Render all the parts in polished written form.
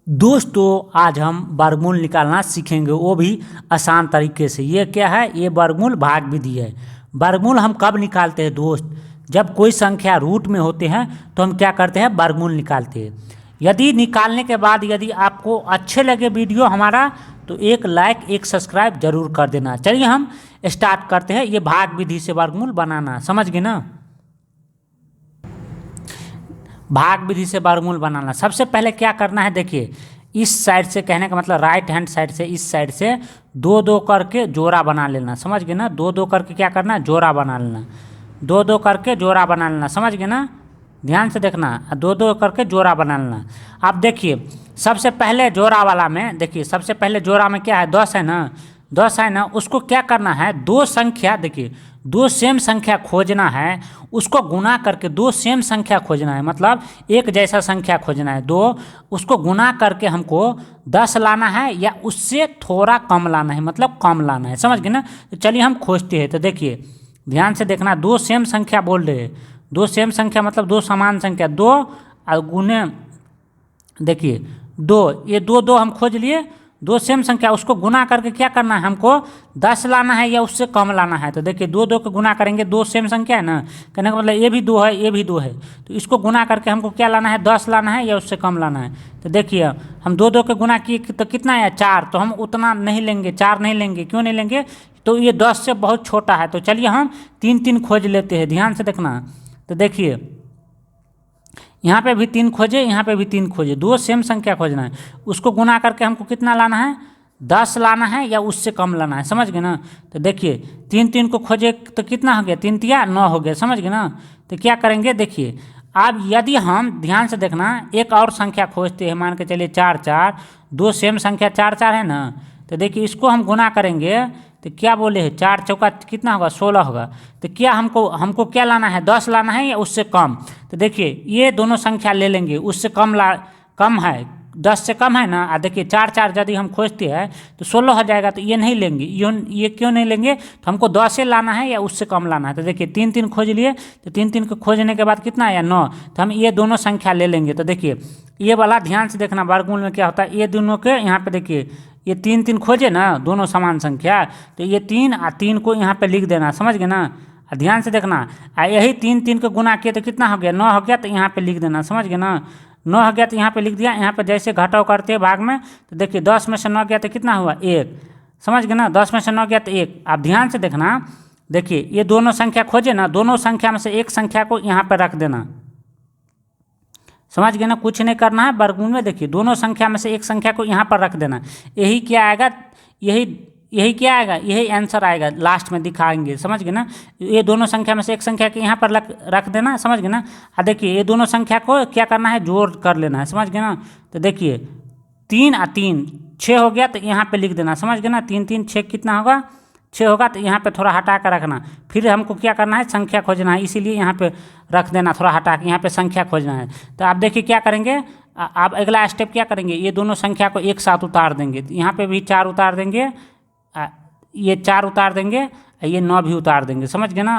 दोस्तों आज हम वर्गमूल निकालना सीखेंगे, वो भी आसान तरीके से। ये क्या है? ये वर्गमूल भाग विधि है। वर्गमूल हम कब निकालते हैं दोस्त? जब कोई संख्या रूट में होते हैं तो हम क्या करते हैं? वर्गमूल निकालते हैं। यदि निकालने के बाद यदि आपको अच्छे लगे वीडियो हमारा तो एक लाइक एक सब्सक्राइब जरूर कर देना। चलिए हम स्टार्ट करते हैं ये भाग विधि से वर्गमूल बनाना। समझ गए ना? भाग विधि से वर्गमूल बनाना। सबसे पहले क्या करना है, देखिए इस साइड से, कहने का मतलब राइट हैंड साइड से, इस साइड से दो दो करके जोड़ा बना लेना। समझ गए ना? दो दो करके क्या करना है? जोड़ा बना लेना। दो दो करके जोड़ा बना लेना। समझ गए ना? ध्यान से देखना, दो दो करके जोड़ा बना लेना। अब देखिए सबसे पहले जोड़ा वाला में, देखिए सबसे पहले जोड़ा में क्या है? 10 है ना? 10 है ना? उसको क्या करना है? दो संख्या, देखिए दो सेम संख्या खोजना है, उसको गुना करके दो सेम संख्या खोजना है, मतलब एक जैसा संख्या खोजना है दो, उसको गुना करके हमको 10 लाना है या उससे थोड़ा कम लाना है, मतलब कम लाना है। समझ गए ना? तो चलिए हम खोजते हैं। तो देखिए ध्यान से देखना, दो सेम संख्या बोल रहे हैं, दो सेम संख्या मतलब दो समान संख्या, दो और गुने, देखिए दो, ये दो दो हम खोज लिए, दो सेम संख्या, उसको गुना करके क्या करना है? हमको 10 लाना है या उससे कम लाना है। तो देखिए दो दो को गुना करेंगे, दो सेम संख्या है ना, कहने का मतलब ये भी दो है ये भी दो है, तो इसको गुना करके हमको क्या लाना है? 10 लाना है या उससे कम लाना है। तो देखिए हम दो दो के गुना किए तो कितना है? 4। तो हम उतना नहीं लेंगे, 4 नहीं लेंगे। क्यों नहीं लेंगे? तो ये 10 से बहुत छोटा है। तो चलिए हम 3 3 खोज लेते हैं। ध्यान से देखना, तो देखिए यहाँ पे भी 3 खोजे, यहाँ पे भी 3 खोजे, दो सेम संख्या खोजना है, उसको गुना करके हमको कितना लाना है? 10 लाना है या उससे कम लाना है। समझ गए ना? तो देखिए 3 3 को खोजे तो कितना हो गया? 3 तिया 9 हो गया। समझ गए ना? तो क्या करेंगे, देखिए अब यदि हम, ध्यान से देखना, एक और संख्या खोजते हैं, मान के चलिए 4 4, दो सेम संख्या 4 4 है ना, तो देखिए इसको हम गुना करेंगे तो क्या बोले हैं? 4 चौका कितना होगा? 16 होगा। तो क्या हमको क्या लाना है? 10 लाना है या उससे कम? तो देखिए ये दोनों संख्या ले लेंगे, उससे कम है, 10 से कम है ना। देखिए 4 4 यदि हम खोजते हैं तो 16 हो जाएगा, तो ये नहीं लेंगे। ये क्यों नहीं लेंगे? तो हमको 10 से लाना है या उससे कम लाना है। तो देखिए 3 3 खोज लिए, तो 3 3 को खोजने के बाद कितना आया? 9। तो हम ये दोनों संख्या ले लेंगे। तो देखिए ये वाला ध्यान से देखना, वर्गमूल में क्या होता है, ये दोनों के यहाँ पे देखिए ये 3 3 खोजे ना, दोनों समान संख्या, तो ये 3 और 3 को यहाँ पे लिख देना। समझ गए ना? ध्यान से देखना, यही 3 3 को गुना किए तो कितना हो गया? 9 हो गया। तो यहाँ पे लिख देना। समझ गए ना? 9 हो गया तो यहाँ पे लिख दिया। यहाँ पे जैसे घटाव करते हैं भाग में, तो देखिए 10 में से 9 गया तो कितना हुआ? 1। समझ गए ना? 10 में से 9 गया तो 1। आप ध्यान से देखना, देखिए ये दोनों संख्या खोजे ना, दोनों संख्या में से एक संख्या को यहाँ पर रख देना। समझ गए ना? कुछ नहीं करना है वर्गमूल में। देखिए दोनों संख्या में से एक संख्या को यहाँ पर रख देना। यही क्या आएगा? यही क्या आएगा? यही आंसर आएगा, लास्ट में दिखाएंगे। समझ गए ना? ये दोनों संख्या में से एक संख्या के यहाँ पर रख देना। समझ गए ना? देखिए ये दोनों संख्या को क्या करना है? जोड़ कर लेना है। समझ गए ना? तो देखिए 3 और 3 6 हो गया, तो यहाँ पे लिख देना। समझ गए ना? 3 3 6 कितना होगा? 6 होगा। तो यहाँ पे थोड़ा हटा कर रखना। फिर हमको क्या करना है? संख्या खोजना है, इसीलिए यहाँ पे रख देना, थोड़ा हटा के यहाँ पे संख्या खोजना है। तो आप देखिए क्या करेंगे, आप अगला स्टेप क्या करेंगे? ये दोनों संख्या को एक साथ उतार देंगे। तो यहाँ पे भी 4 उतार देंगे, ये 4 उतार देंगे, ये 9 भी उतार देंगे। समझ गए ना?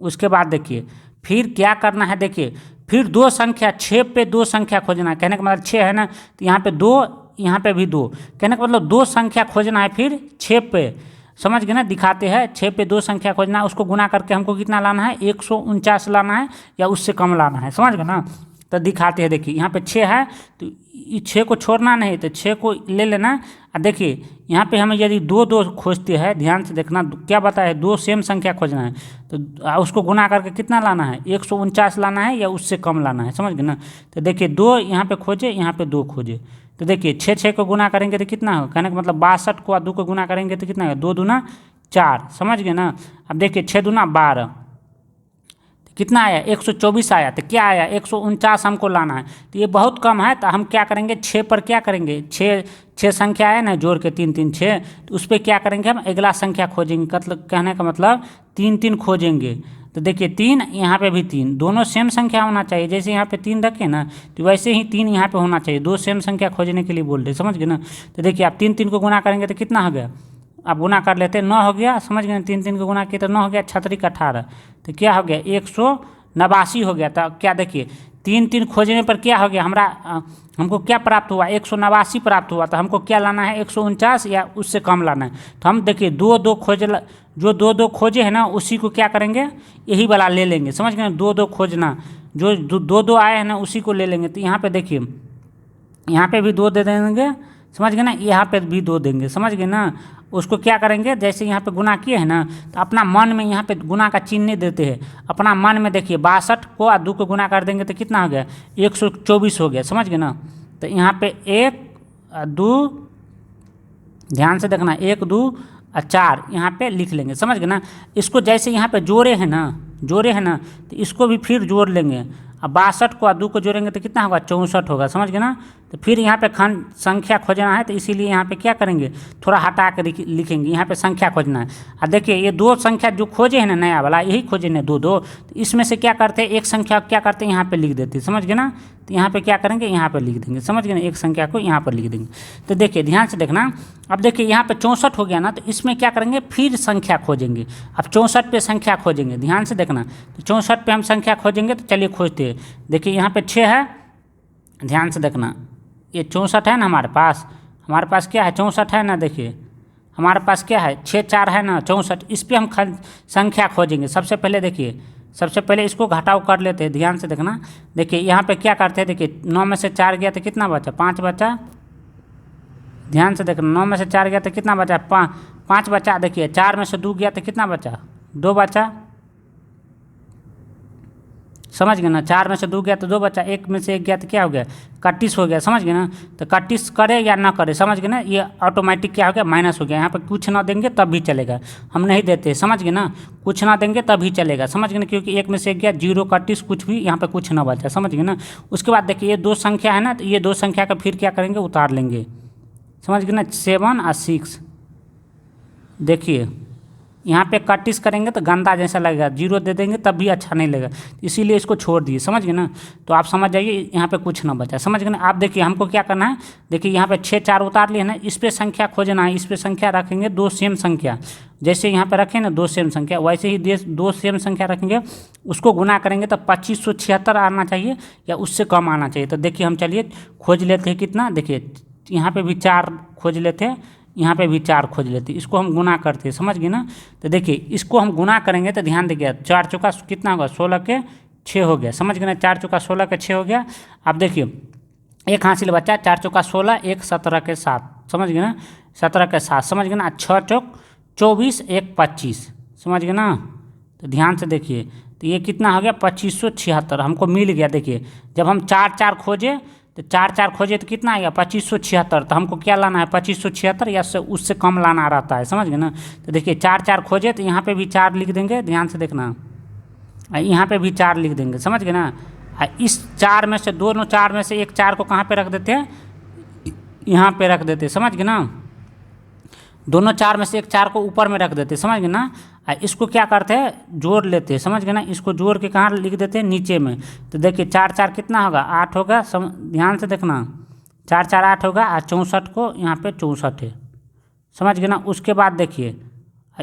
उसके बाद देखिए फिर क्या करना है, देखिए फिर दो संख्या 6 पे दो संख्या खोजना है। कहने का मतलब 6 है ना, तो यहाँ पे 2, यहाँ पे भी 2, कहने का मतलब दो संख्या खोजना है फिर 6 पे। समझ गए ना? दिखाते हैं 6 पे दो संख्या खोजना है, उसको गुना करके हमको कितना लाना है? 149 लाना है या उससे कम लाना है। समझ गए ना? तो दिखाते हैं, देखिए यहाँ पे 6 है तो ये 6 को छोड़ना नहीं, तो 6 को ले लेना। और देखिए यहाँ पे हमें यदि दो दो खोजते हैं, ध्यान से देखना क्या बताया, दो सेम संख्या खोजना है, तो उसको गुना करके कितना लाना है? 149 लाना है या उससे कम लाना है। समझ गए ना? तो देखिए 2 यहाँ पे खोजे, यहाँ पे 2 खोजे, तो देखिए 6 6 को गुना करेंगे तो कितना होगा? कहने का मतलब 62 को 2 को गुना करेंगे तो कितना होगा? 2 दूना 4। समझ गए ना? अब देखिए 6 दूना 12, कितना आया? 124 आया। तो क्या आया? 149 हमको लाना है, तो ये बहुत कम है। तो हम क्या करेंगे? 6 पर क्या करेंगे? 6 संख्या है ना, जोड़ के 3 3 6, तो उस पर क्या करेंगे? हम अगला संख्या खोजेंगे। मतलब कहने का मतलब 3 3 खोजेंगे। तो देखिए 3, यहाँ पे भी 3, दोनों सेम संख्या होना चाहिए। जैसे यहाँ पे 3 रखे ना, तो वैसे ही 3 यहाँ पे होना चाहिए। दो सेम संख्या खोजने के लिए बोल रहे। समझ गए ना? तो देखिए आप 3 3 को गुना करेंगे तो कितना हो गया? आप गुना कर लेते हैं, 9 हो गया। समझ गए? 3 3 को गुना किया तो 9 हो गया, 36 18, तो क्या हो गया? 189 हो गया। तो क्या देखिए तीन तीन खोजने पर क्या हो गया हमको क्या प्राप्त हुआ, 189 प्राप्त हुआ। तो हमको क्या लाना है, 149 या उससे कम लाना है। तो हम देखिए दो दो जो दो दो खोजे हैं ना उसी को क्या करेंगे, यही वाला ले लेंगे। समझ गए ना, दो दो खोजना, जो दो दो आए हैं ना उसी को ले लेंगे। तो यहाँ पे देखिए, यहाँ पे भी 2 दे देंगे, समझ गए ना, यहाँ पे भी 2 देंगे, समझ गए ना। उसको क्या करेंगे, जैसे यहाँ पे गुना किए हैं ना, तो अपना मन में यहाँ पे गुना का चिन्ह नहीं देते हैं, अपना मन में देखिए 62 को और 2 को गुना कर देंगे तो कितना हो गया, 124 हो गया। समझ गए ना। तो यहाँ पे 1 2, ध्यान से देखना, 1 2 और 4 यहाँ पे लिख लेंगे। समझ गए ना। इसको जैसे यहाँ पे जोड़े हैं ना, तो इसको भी फिर जोड़ लेंगे। अब 62 को और 2 को जोड़ेंगे तो कितना होगा, 64 होगा। समझ गए ना। तो फिर यहाँ पे खंड संख्या खोजना है, तो इसीलिए यहाँ पे क्या करेंगे, थोड़ा हटा कर लिखेंगे, यहाँ पे संख्या खोजना है। और देखिए ये 2 संख्या जो खोजे हैं ना, नया वाला यही खोजे ना 2 2, तो इसमें से क्या करते हैं, एक संख्या क्या करते हैं यहाँ पे लिख देते हैं। समझ गए ना। तो यहाँ पे क्या करेंगे, यहाँ पे लिख देंगे। समझ गए ना, एक संख्या को यहाँ पर लिख देंगे। तो देखिए ध्यान से देखना, अब देखिए यहाँ पे 64 हो गया ना, तो इसमें क्या करेंगे, फिर संख्या खोजेंगे। अब 64 पे संख्या खोजेंगे, ध्यान से देखना। तो 64 पे हम संख्या खोजेंगे, तो चलिए खोजते हैं। देखिए यहाँ पे 6 है, ध्यान से देखना, ये 64 है ना हमारे पास क्या है, 64 है ना। देखिए हमारे पास क्या है, 6 4 है ना, 64। इस पर हम संख्या खोजेंगे। सबसे पहले देखिए, सबसे पहले इसको घटाव कर लेते हैं, ध्यान से देखना। देखिए यहाँ पे क्या करते हैं, देखिए 9 में से 4 गया तो कितना बचा, 5 बचा। ध्यान से देखना, 9 में से 4 गया तो कितना बचा, 5 बचा। देखिए 4 में से 2 गया तो कितना बचा, 2 बचा। समझ गए ना। 4 में से 2 गया तो 2 बचा, 1 में से 1 गया तो क्या हो गया, 31 हो गया। समझ गए ना। तो 31 करे या ना करे, समझ गए ना, ये ऑटोमेटिक क्या हो गया, माइनस हो गया। यहाँ पे कुछ ना देंगे तब भी चलेगा, हम नहीं देते। समझ गए ना, कुछ ना देंगे तब भी चलेगा। समझ गए ना, क्योंकि 1 में से 1 गया, 0 31 कुछ भी, यहाँ पे कुछ ना बचा। समझ गए ना। उसके बाद देखिए ये 2 संख्या है ना, तो ये 2 संख्या का फिर क्या करेंगे, उतार लेंगे। समझ गए ना, 7 और 6। देखिए यहाँ पे 31 करेंगे तो गंदा जैसा लगेगा, 0 दे देंगे तब भी अच्छा नहीं लगेगा, इसीलिए इसको छोड़ दिए। समझ गए ना। तो आप समझ जाइए, यहाँ पे कुछ ना बचा। समझ गए ना। आप देखिए हमको क्या करना है, देखिए यहाँ पे 6 4 उतार लिए ना, इस पर संख्या खोजना है। इस पर संख्या रखेंगे 2 सेम संख्या, जैसे यहाँ पे रखें ना 2 सेम संख्या, वैसे ही 2 सेम संख्या रखेंगे, उसको गुना करेंगे तो 2576 आना चाहिए या उससे कम आना चाहिए। तो देखिए हम चलिए खोज लेते हैं कितना। देखिए यहाँ पे भी 4 खोज लेते हैं, यहाँ पे भी 4 खोज लेते हैं, इसको हम गुना करते हैं। समझ गए ना। तो देखिए इसको हम गुना करेंगे तो ध्यान देखिए, 4 चौका कितना होगा, 16 के 6 हो गया। समझ गए ना, 4 चौका 16 के 6 हो गया। अब देखिए एक हासिल बच्चा, 4 चौका 16, 1 17 के 7। समझ गए ना, 17 के 7। समझ गए ना। 6 चौक 24, 1 25। समझ गए ना। तो ध्यान से देखिए, तो ये कितना हो गया, 2576 हमको मिल गया। देखिए जब हम 4 4 खोजे, तो 4 4 खोजे तो कितना आएगा, 2576। तो हमको क्या लाना है, 2576 या उससे कम लाना रहता है। समझ गए ना। तो देखिए 4 4 खोजे, तो यहाँ पे भी 4 लिख देंगे, ध्यान से देखना, यहाँ पे भी 4 लिख देंगे। समझ गए ना। इस 4 में से, दोनों 4 में से एक 4 को कहाँ पे रख देते हैं, यहाँ पे रख देते हैं। समझ गए ना। दोनों 4 में से एक 4 को ऊपर में रख देते हैं। समझ गए ना। इसको क्या करते हैं, जोड़ लेते हैं। समझ गए ना। इसको जोड़ के कहाँ लिख देते हैं, नीचे में। तो देखिए 4 4 कितना होगा, 8 होगा। ध्यान से देखना, 4 4 8 होगा, और 64 को यहाँ पे 64 है। समझ गए ना। उसके बाद देखिए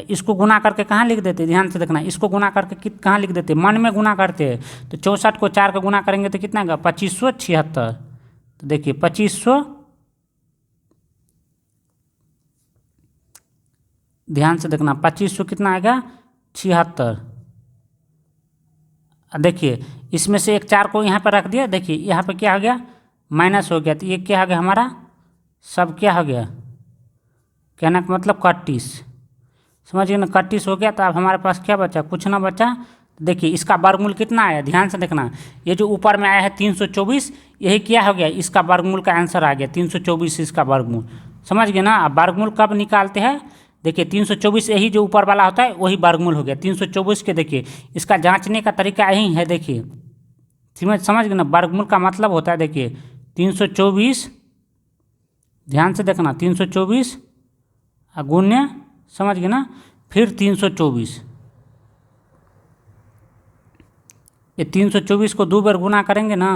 इसको गुना करके कहाँ लिख देते हैं, ध्यान से देखना, इसको गुना करके कहाँ लिख देते हैं, मन में गुना करते हैं। तो 64 को 4 का गुना करेंगे तो कितना होगा, 2576। तो देखिए 2500, ध्यान से देखना, 2500 कितना आएगा, 76। देखिए इसमें से एक 4 को यहाँ पर रख दिया। देखिए यहाँ पे क्या हो गया, माइनस हो गया। तो ये क्या हो गया हमारा, सब क्या हो गया, कहने का मतलब 31। समझिए ना, 31 हो गया। तो अब हमारे पास क्या बचा, कुछ ना बचा। देखिए इसका वर्गमूल कितना आया, ध्यान से देखना, ये जो ऊपर में आया है 324, यही क्या हो गया, इसका वर्गमूल का आंसर आ गया 324, इसका वर्गमूल। समझ गए ना। अब वर्गमूल कब निकालते हैं, देखिए 324 यही जो ऊपर वाला होता है वही वर्गमूल हो गया 324 के। देखिए इसका जांचने का तरीका यही है। देखिए समझ गए ना, वर्गमूल का मतलब होता है, देखिए 324, ध्यान से देखना, 324 गुण्य, समझ गए ना, फिर 324। ये 324 को 2 बार गुना करेंगे ना,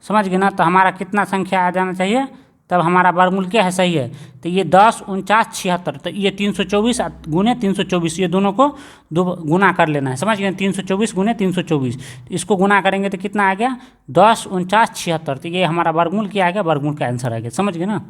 समझ गए ना, तो हमारा कितना संख्या आ जाना चाहिए, तब हमारा वर्गमूल क्या है, सही है। तो ये 10, 49, 76, तो ये 324 गुने 324, ये दोनों को दो गुना कर लेना है, समझ गए। 324 गुने 324, तो इसको गुना करेंगे तो कितना आ गया, 10, 49, 76, तो ये हमारा वर्गमूल क्या आ गया, वर्गमूल का आंसर आ गया, समझ गए ना।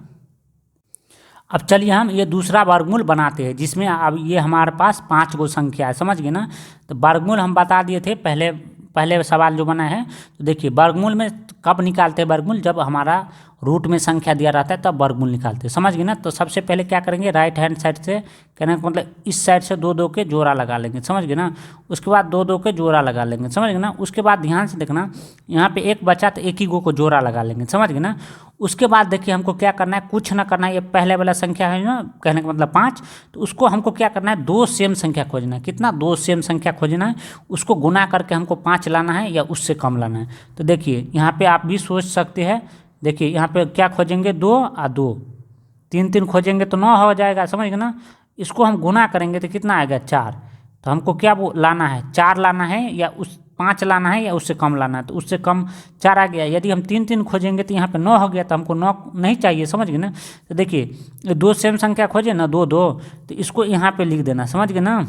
अब चलिए हम ये दूसरा वर्गमूल बनाते हैं, जिसमें अब ये हमारे पास 5 गो संख्या है, समझ गए ना। तो वर्गमूल हम बता दिए थे पहले पहले सवाल जो बना है। तो देखिए वर्गमूल में कब निकालते हैं वर्गमूल, जब हमारा रूट में संख्या दिया रहता है तब वर्गमूल निकालते हैं, समझ गए ना। तो सबसे पहले क्या करेंगे, राइट हैंड साइड से, कहने का मतलब इस साइड से 2 2 के जोड़ा लगा लेंगे, समझ गए ना। उसके बाद 2 2 के जोड़ा लगा लेंगे, समझ गए ना। उसके बाद ध्यान से देखना, यहाँ पे एक बचा तो एक ही गो को जोड़ा लगा लेंगे, समझ गए ना। उसके बाद देखिए हमको क्या करना है, कुछ ना करना है, ये पहले वाला संख्या है ना, कहने का मतलब 5, तो उसको हमको क्या करना है, 2 सेम संख्या खोजना है। कितना, 2 सेम संख्या खोजना है, उसको गुना करके हमको 5 लाना है या उससे कम लाना है। तो देखिए यहाँ पे आप भी सोच सकते हैं, देखिए यहाँ पे क्या खोजेंगे, 2 और 2, 3 3 खोजेंगे तो 9 हो जाएगा, समझ गए ना। इसको हम गुना करेंगे तो कितना आएगा, 4। तो हमको क्या लाना है, 4 लाना है या उस 5 लाना है या उससे कम लाना है। तो उससे कम 4 आ गया। यदि हम 3 3 खोजेंगे तो यहाँ पे 9 हो गया, तो हमको 9 नहीं चाहिए, समझ गए ना। तो देखिए 2 सेम संख्या खोजे ना, 2 2, तो इसको यहाँ पे लिख देना, समझ गए ना,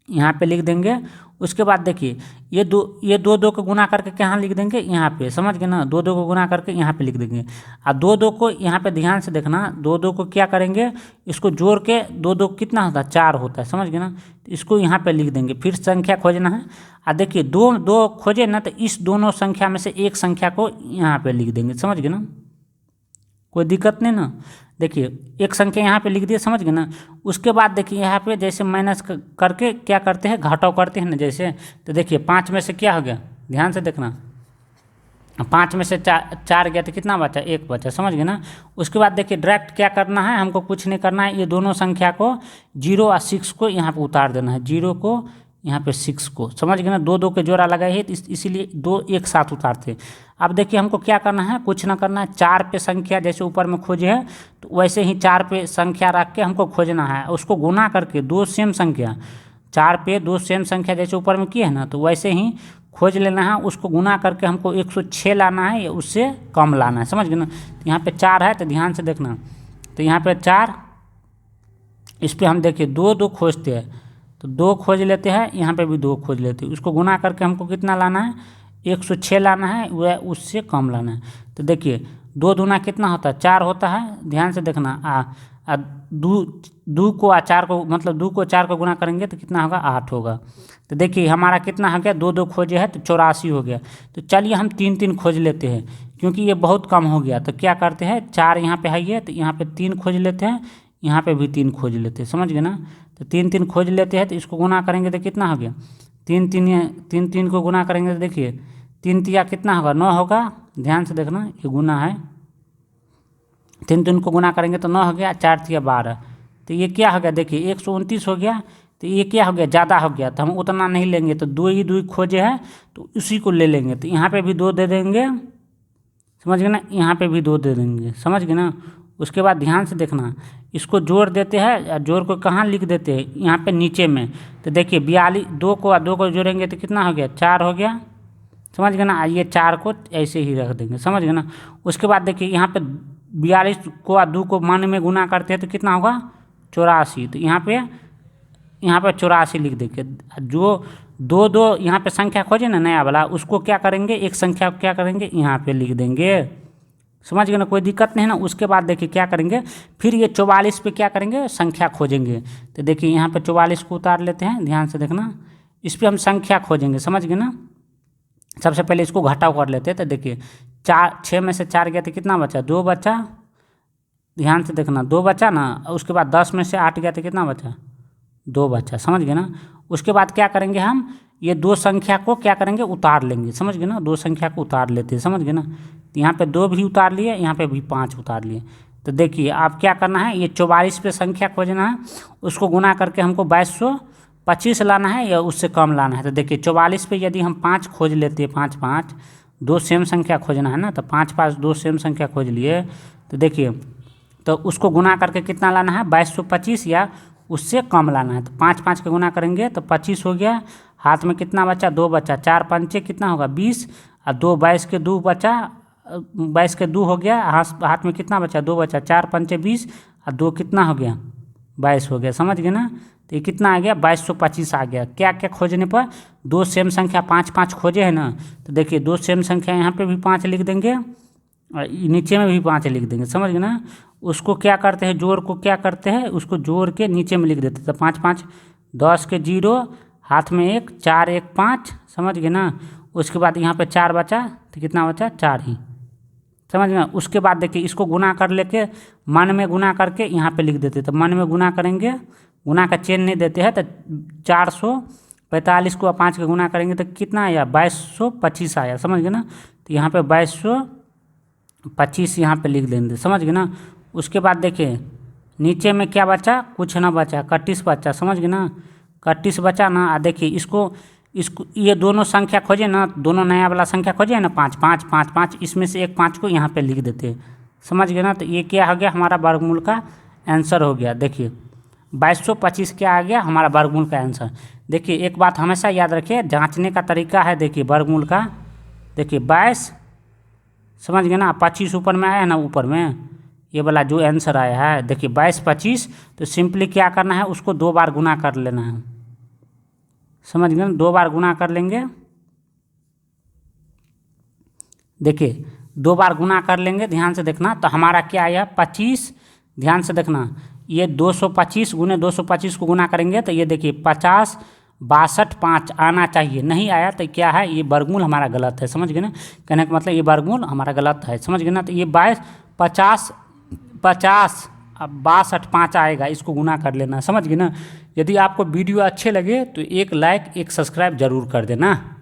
यहाँ पे लिख देंगे। उसके बाद देखिए ये 2 2 को गुना करके कहाँ लिख देंगे, यहाँ पे, समझ गए ना। 2 2 को गुना करके यहाँ पे लिख देंगे। और 2 2 को यहाँ पे ध्यान से देखना, 2 2 को क्या करेंगे, इसको जोड़ के 2 2 कितना होता है, 4 होता है, समझ गए ना। तो इसको यहाँ पे लिख देंगे, फिर संख्या खोजना है। और देखिए 2 2 खोजे ना, तो इस दोनों संख्या में से एक संख्या को यहाँ पे लिख देंगे, समझ गए ना, कोई दिक्कत नहीं ना। देखिए एक संख्या यहाँ पे लिख दिए, समझ गए ना। उसके बाद देखिए यहाँ पे जैसे माइनस करके क्या करते हैं, घटाव करते हैं ना जैसे। तो देखिए 5 में से क्या हो गया, ध्यान से देखना, 5 में से 4 गया तो कितना बचा, 1 बचा, समझ गए ना। उसके बाद देखिए डायरेक्ट क्या करना है, हमको कुछ नहीं करना है, ये दोनों संख्या को 0 और 6 को यहाँ पे उतार देना है, 0 को यहाँ पे 6 को, समझ गए ना। 2 2 के जोड़ा लगाए है, इसीलिए 2 एक साथ उतारते। अब देखिए हमको क्या करना है, कुछ ना करना है, 4 पे संख्या जैसे ऊपर में खोजे है, तो वैसे ही 4 पे संख्या रख के हमको खोजना है। उसको गुना करके 2 सेम संख्या, 4 पे 2 सेम संख्या जैसे ऊपर में किए है ना, तो वैसे ही खोज लेना है। उसको गुना करके हमको 106 लाना है या उससे कम लाना है, समझ गए ना। यहाँ पे 4 है तो ध्यान से देखना, तो यहाँ पे 4, इस पर हम देखिए 2 2 खोजते हैं, तो 2 खोज लेते हैं, यहाँ पे भी 2 खोज लेते हैं। उसको गुना करके हमको कितना लाना है, 106 लाना है, वह उससे कम लाना है। तो देखिए 2 दूना कितना होता है, 4 होता है, ध्यान से देखना। दो को 4 को, मतलब 2 को 4 को गुना करेंगे तो कितना होगा, 8 होगा। तो देखिए हमारा कितना हो गया, 2 2 खोजे है तो 84 हो गया। तो चलिए हम 3 3 खोज लेते हैं, क्योंकि ये बहुत कम हो गया। तो क्या करते हैं, 4 यहाँ पे है, तो यहाँ पे 3 खोज लेते हैं, यहाँ पे भी 3 खोज लेते हैं, समझ गए ना। तो 3 3 खोज लेते हैं, तो इसको गुना करेंगे तो कितना हो गया, 3 3 को गुना करेंगे तो देखिए 3 तिया कितना होगा, 9 होगा। ध्यान से देखना, ये गुना है, 3 3 को गुना करेंगे तो 9 हो गया, 4 तिया 12, तो ये क्या हो गया, देखिए 129 हो गया। तो ये क्या हो गया, ज़्यादा हो गया, तो हम उतना नहीं लेंगे, तो 2 ही 2 खोजे है तो उसी को ले लेंगे। तो यहाँ पे भी 2 दे देंगे, समझ गए ना, यहाँ पे भी 2 दे देंगे, समझ गए ना। उसके बाद ध्यान से देखना, इसको जोड़ देते हैं, जोड़ को कहाँ लिख देते हैं, यहाँ पे नीचे में। तो देखिए 42, 2 को जोड़ेंगे तो कितना हो गया, 4 हो गया, समझ गए ना। ये 4 को ऐसे ही रख देंगे, समझ गए ना। उसके बाद देखिए यहाँ पे 42 को 2 को मान में गुना करते हैं तो कितना होगा, 84। तो यहाँ पे 84 लिख देंगे। जो 2 2 यहाँ पे संख्या खोजे ना नया वाला, उसको क्या करेंगे, एक संख्या को क्या करेंगे, यहाँ पे लिख देंगे, समझ गए ना, कोई दिक्कत नहीं ना। उसके बाद देखिए क्या करेंगे, फिर ये 44 पे क्या करेंगे, संख्या खोजेंगे। तो देखिए यहाँ पे 44 को उतार लेते हैं, ध्यान से देखना, इस पर हम संख्या खोजेंगे, समझ गए ना। सबसे पहले इसको घटाव कर लेते हैं। तो देखिए 6 में से 4 गया तो कितना बचा, 2 बचा, ध्यान से देखना, 2 बचा ना। उसके बाद 10 में से 8 गया तो कितना बचा, 2 बचा, समझ गए ना। उसके बाद क्या करेंगे, हम ये 2 संख्या को क्या करेंगे, उतार लेंगे, समझ गए ना। 2 संख्या को उतार लेते हैं, समझ गए ना। तो यहाँ पे 2 भी उतार लिए, यहाँ पे भी 5 उतार लिए। तो देखिए आप क्या करना है, ये 44 पे संख्या खोजना है, उसको गुना करके हमको 2225 लाना है या उससे कम लाना है। तो देखिए 44 पे यदि हम 5 खोज लेते हैं, 5 5, 2 सेम संख्या खोजना है ना, तो 5 5 2 सेम संख्या खोज लिए। तो देखिए तो उसको गुना करके कितना लाना है, 2225 या उससे कम लाना है। तो 5 5 के गुना करेंगे तो 25 हो गया, हाथ में कितना बचा, 2 बचा, 4 पंचे कितना होगा, 20, और 2 22 के 2 बचा, 22 के 2 हो गया, हाथ में कितना बचा, 2 बचा, 4 पंचे 20 और 2 कितना हो गया, 22 हो गया। समझ गए ना। तो ये कितना आ गया, 2225 आ गया। क्या क्या खोजने पर, दो सेम संख्या 5 5 खोजे है ना, तो देखिए दो सेम संख्या यहाँ पे भी 5 लिख देंगे और नीचे में भी 5 लिख देंगे। समझ गए ना। उसको क्या करते हैं, जोड़ को क्या करते हैं, उसको जोड़ के नीचे में लिख देते हैं। तो 5 5 10 के 0, हाथ में 1, 4 1 5। समझ गए ना। उसके बाद यहाँ पे 4 बचा, तो कितना बचा, 4 ही। समझ गए। उसके बाद देखिए इसको गुना कर लेके मन में गुना करके यहाँ पे लिख देते। तो मन में गुना करेंगे, गुना का चेन नहीं देते हैं, तो 445 को 5 के गुना करेंगे तो कितना आया, 2225 आया। समझ गए ना। तो यहाँ पे 2225 यहाँ पे लिख देंगे। समझ गए ना। उसके बाद देखिए नीचे में क्या बचा, कुछ ना बचा, 31 बचा। समझ गए ना। 31 बचा ना। देखिए इसको ये दोनों संख्या खोजे ना, दोनों नया वाला संख्या खोजे ना, 5 5 5 5, इसमें से एक 5 को यहाँ पे लिख देते हैं। समझ गए ना। तो ये क्या हो गया, हमारा वर्गमूल का आंसर हो गया। देखिए 2225 क्या आ गया, हमारा वर्गमूल का आंसर। देखिए एक बात हमेशा याद रखिए, जांचने का तरीका है। देखिए वर्गमूल का, देखिए 22, समझ गए ना, 25 ऊपर में आया है ना, ऊपर में ये वाला जो आंसर आया है, देखिए 2225, तो सिंपली क्या करना है, उसको 2 बार गुना कर लेना है। समझ गए ना, 2 बार गुना कर लेंगे। देखिए 2 बार गुना कर लेंगे, ध्यान से देखना। तो हमारा क्या आया, 25, ध्यान से देखना, ये 225 गुने 225 को गुना करेंगे तो ये देखिए 50 62 5 आना चाहिए, नहीं आया तो क्या है, ये वर्गमूल हमारा गलत है। समझ गए ना। कहने का मतलब ये वर्गमूल हमारा गलत है। समझ गए ना। तो ये 50 50 अब 62 5 आएगा, इसको गुना कर लेना। समझ गए ना। यदि आपको वीडियो अच्छे लगे तो एक लाइक एक सब्सक्राइब जरूर कर देना।